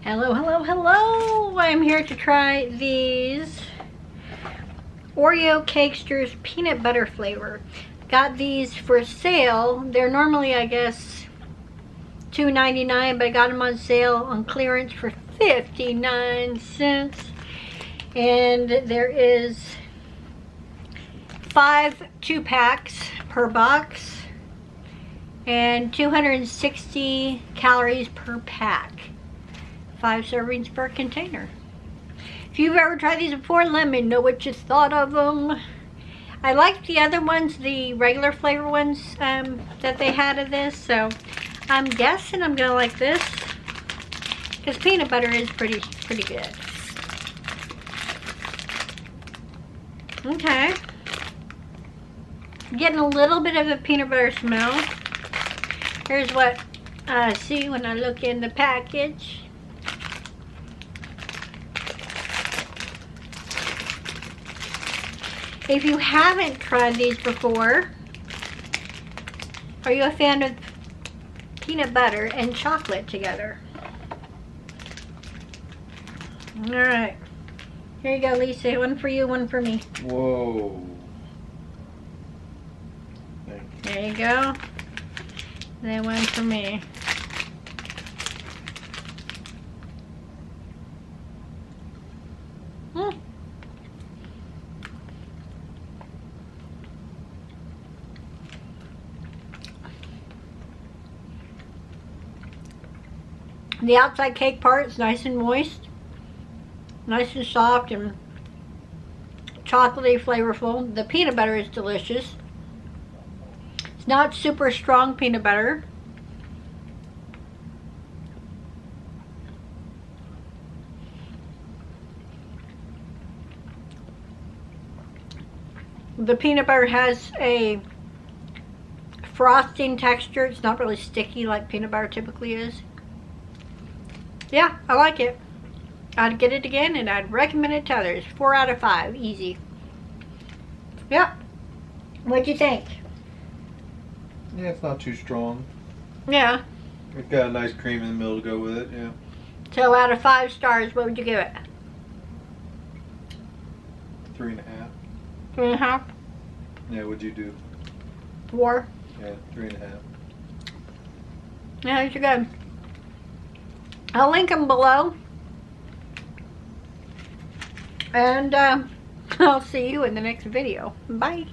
Hello, hello, hello! I'm here to try these Oreo Cakesters peanut butter flavor. Got these for sale. They're normally, I guess, $2.99, but I got them on sale on clearance for 59 cents. And there is 5 2-packs per box and 260 calories per pack. 5 servings per container. If you've ever tried these before, let me know what you thought of them. I liked the other ones, the regular flavor ones that they had of this, so I'm guessing I'm gonna like this because peanut butter is pretty good. Okay, getting a little bit of the peanut butter smell. Here's what I see when I look in the package. If you haven't tried these before, are you a fan of peanut butter and chocolate together? Alright. Here you go, Lisa. One for you, one for me. Whoa. There you go. Then one for me. The outside cake part is nice and moist, nice and soft and chocolatey, flavorful. The peanut butter is delicious. It's not super strong peanut butter. The peanut butter has a frosting texture. It's not really sticky like peanut butter typically is. Yeah, I like it. I'd get it again and I'd recommend it to others. 4 out of 5, easy. Yep. What'd you think? Yeah, it's not too strong. Yeah. It's got a nice cream in the middle to go with it, yeah. So out of 5 stars, what would you give it? 3.5. 3.5? Yeah, what'd you do? 4? Yeah, 3.5. Yeah, these are good. I'll link them below. And I'll see you in the next video. Bye.